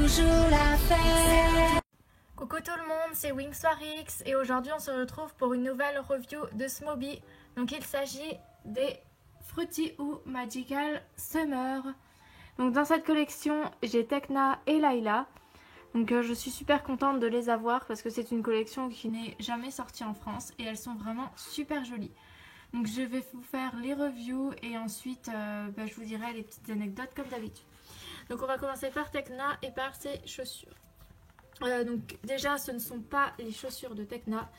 toujours la fête. Coucou tout le monde, c'est WingSwarix et aujourd'hui on se retrouve pour une nouvelle review de Smoby. Donc il s'agit des Fruity ou Magical Summer. Donc dans cette collection j'ai Tekna et Layla. Donc je suis super contente de les avoir parce que c'est une collection qui n'est jamais sortie en France et elles sont vraiment super jolies. Donc je vais vous faire les reviews et ensuite je vous dirai les petites anecdotes comme d'habitude. Donc on va commencer par Tekna et par ses chaussures. Donc déjà ce ne sont pas les chaussures de Tekna,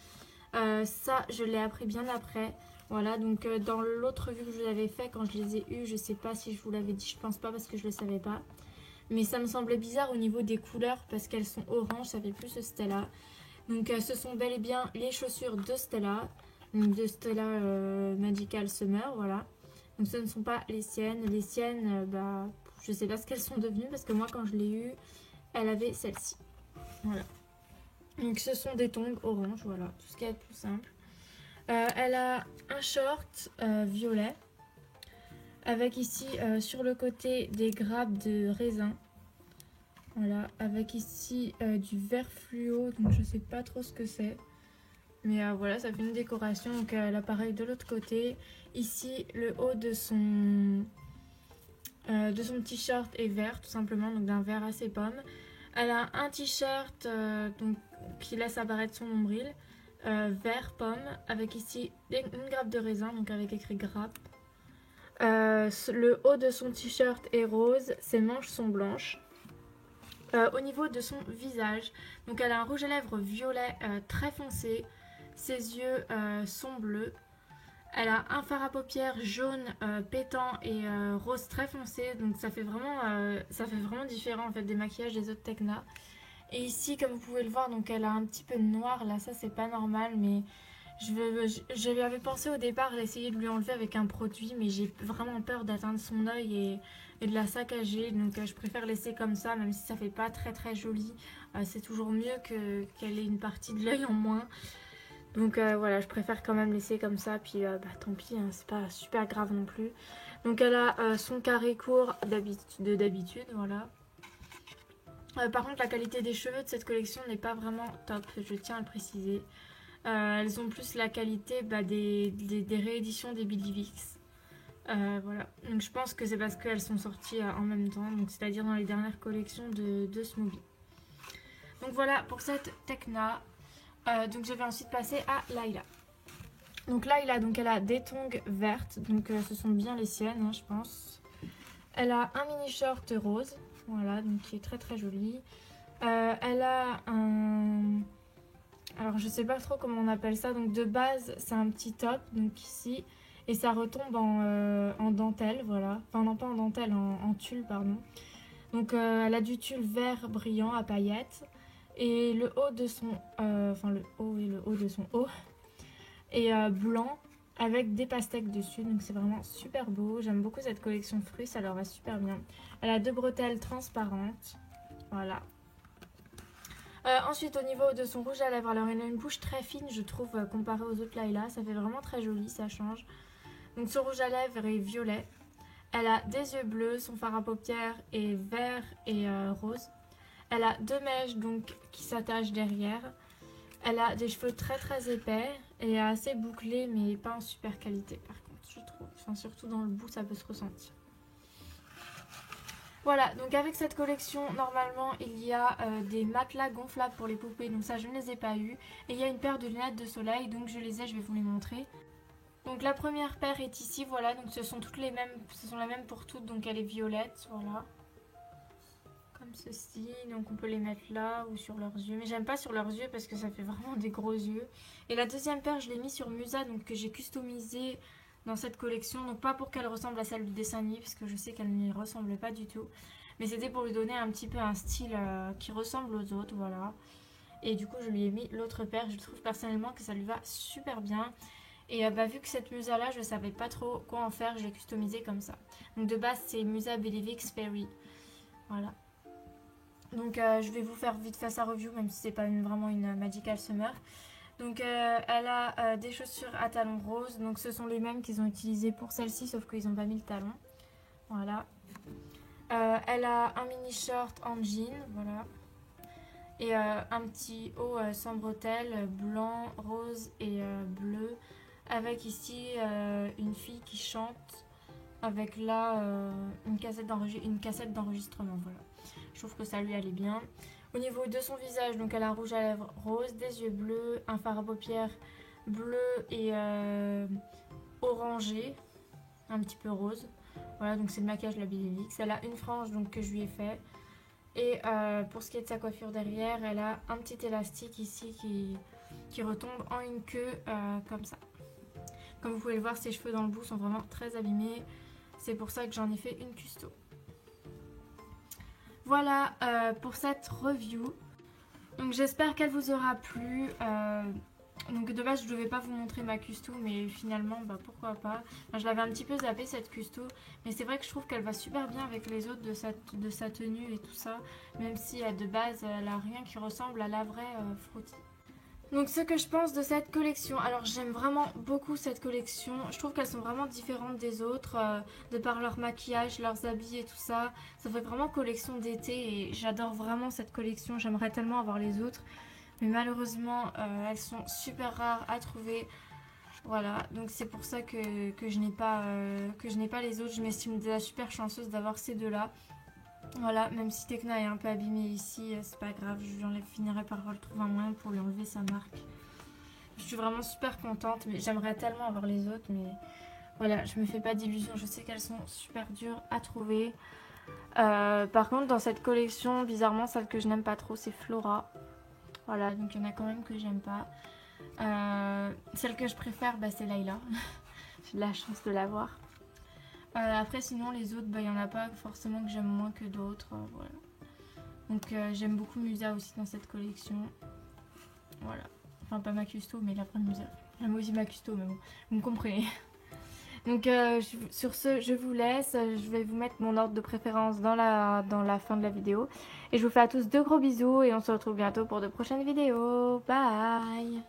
ça je l'ai appris bien après. Voilà, donc dans l'autre review que je vous avais fait quand je les ai eues, je sais pas si je vous l'avais dit, je pense pas parce que je le savais pas. Mais ça me semblait bizarre au niveau des couleurs parce qu'elles sont orange, ça fait plus Stella. Donc ce sont bel et bien les chaussures de Stella, donc de Stella Magical Summer, voilà. Donc ce ne sont pas les siennes, je sais pas ce qu'elles sont devenues parce que moi quand je l'ai eue, elle avait celle-ci. Voilà. Donc ce sont des tongs orange, voilà, tout ce qui est plus simple. Elle a un short violet avec ici sur le côté des grappes de raisin. Voilà, avec ici du vert fluo, donc je sais pas trop ce que c'est. Mais voilà, ça fait une décoration. Donc elle a pareil de l'autre côté. Ici, le haut de son t-shirt est vert, tout simplement, donc d'un vert assez pomme. Elle a un t-shirt qui laisse apparaître son nombril, vert pomme, avec ici une grappe de raisin, donc avec écrit grappe. Le haut de son t-shirt est rose, ses manches sont blanches. Au niveau de son visage, donc elle a un rouge à lèvres violet très foncé, ses yeux sont bleus. Elle a un fard à paupières jaune pétant et rose très foncé, donc ça fait vraiment différent en fait des maquillages des autres Tekna. Et ici, comme vous pouvez le voir, donc elle a un petit peu de noir là, ça c'est pas normal, mais je lui avais pensé au départ d'essayer de lui enlever avec un produit, mais j'ai vraiment peur d'atteindre son œil et de la saccager, donc je préfère laisser comme ça, même si ça fait pas très très joli. C'est toujours mieux qu'elle ait une partie de l'œil en moins. Donc voilà, je préfère quand même laisser comme ça, puis tant pis, hein, c'est pas super grave non plus. Donc elle a son carré court d'habitude, voilà. Par contre, la qualité des cheveux de cette collection n'est pas vraiment top, je tiens à le préciser. Elles ont plus la qualité des rééditions des Billivix. Voilà, donc je pense que c'est parce qu'elles sont sorties en même temps, donc c'est-à-dire dans les dernières collections de Smoby. Donc voilà pour cette Tekna. Donc je vais ensuite passer à Layla. Donc Layla, donc elle a des tongs vertes, donc ce sont bien les siennes, hein, je pense. Elle a un mini short rose, voilà, donc qui est très très joli. Elle a un... Alors je sais pas trop comment on appelle ça, donc de base c'est un petit top, donc ici, et ça retombe en dentelle, voilà. Enfin non pas en dentelle, en tulle, pardon. Donc elle a du tulle vert brillant à paillettes, et le haut de son... le haut et le haut de son haut est blanc avec des pastèques dessus, donc c'est vraiment super beau. J'aime beaucoup cette collection fruits, ça leur va super bien. Elle a deux bretelles transparentes, voilà. Ensuite au niveau de son rouge à lèvres, alors elle a une bouche très fine je trouve comparée aux autres Layla, ça fait vraiment très joli, ça change. Donc son rouge à lèvres est violet, elle a des yeux bleus, son fard à paupières est vert et rose. Elle a deux mèches donc qui s'attachent derrière. Elle a des cheveux très très épais et assez bouclés mais pas en super qualité par contre je trouve, enfin surtout dans le bout ça peut se ressentir. Voilà, donc avec cette collection, normalement, il y a des matelas gonflables pour les poupées, donc ça, je ne les ai pas eu. Et il y a une paire de lunettes de soleil, donc je les ai, je vais vous les montrer. Donc la première paire est ici, voilà, donc ce sont toutes les mêmes, ce sont les mêmes pour toutes, donc elle est violette, voilà. Comme ceci, donc on peut les mettre là ou sur leurs yeux. Mais j'aime pas sur leurs yeux parce que ça fait vraiment des gros yeux. Et la deuxième paire, je l'ai mis sur Musa, donc que j'ai customisé dans cette collection, donc pas pour qu'elle ressemble à celle du dessin animé parce que je sais qu'elle n'y ressemble pas du tout, mais c'était pour lui donner un petit peu un style qui ressemble aux autres, voilà. Et du coup je lui ai mis l'autre paire, je trouve personnellement que ça lui va super bien. Et vu que cette Musa là je savais pas trop quoi en faire, je l'ai customisé comme ça. Donc de base c'est Musa Bellivix Fairy, voilà. Donc je vais vous faire vite fait sa review même si c'est pas vraiment une Magical Summer. Donc elle a des chaussures à talons roses, donc ce sont les mêmes qu'ils ont utilisés pour celle-ci sauf qu'ils n'ont pas mis le talon. Voilà. Elle a un mini short en jean, voilà. Et un petit haut sans bretelles, blanc, rose et bleu. Avec ici une fille qui chante. Avec là une cassette d'enregistrement, voilà. Je trouve que ça lui allait bien. Au niveau de son visage, donc elle a un rouge à lèvres rose, des yeux bleus, un fard à paupières bleu et orangé, un petit peu rose. Voilà, donc c'est le maquillage de la BBX. Elle a une frange donc que je lui ai fait. Et pour ce qui est de sa coiffure derrière, elle a un petit élastique ici qui retombe en une queue comme ça. Comme vous pouvez le voir, ses cheveux dans le bout sont vraiment très abîmés. C'est pour ça que j'en ai fait une custo. Voilà pour cette review. Donc j'espère qu'elle vous aura plu. Donc de base je ne devais pas vous montrer ma custo, mais finalement bah, pourquoi pas. Enfin, je l'avais un petit peu zappé cette custo, mais c'est vrai que je trouve qu'elle va super bien avec les autres de sa tenue et tout ça. Même si de base elle a rien qui ressemble à la vraie Fruity. Donc ce que je pense de cette collection, alors j'aime vraiment beaucoup cette collection, je trouve qu'elles sont vraiment différentes des autres, de par leur maquillage, leurs habits et tout ça. Ça fait vraiment collection d'été et j'adore vraiment cette collection, j'aimerais tellement avoir les autres. Mais malheureusement elles sont super rares à trouver. Voilà, donc c'est pour ça que je n'ai pas les autres. Je m'estime déjà super chanceuse d'avoir ces deux-là. Voilà, même si Tekna est un peu abîmée ici, c'est pas grave, je finirai par retrouver un moyen pour lui enlever sa marque. Je suis vraiment super contente, mais j'aimerais tellement avoir les autres, mais voilà, je me fais pas d'illusions, je sais qu'elles sont super dures à trouver. Par contre, dans cette collection, bizarrement, celle que je n'aime pas trop, c'est Flora. Voilà, donc il y en a quand même que j'aime pas. Celle que je préfère, bah, c'est Layla. J'ai de la chance de l'avoir. Après sinon les autres, il n'y en a pas forcément que j'aime moins que d'autres, voilà. Donc j'aime beaucoup Musa aussi dans cette collection. Voilà. Enfin pas ma custo mais la vraie Musa. J'aime aussi ma custo mais bon, vous me comprenez. Donc sur ce je vous laisse, je vais vous mettre mon ordre de préférence dans la fin de la vidéo. Et je vous fais à tous de gros bisous et on se retrouve bientôt pour de prochaines vidéos. Bye.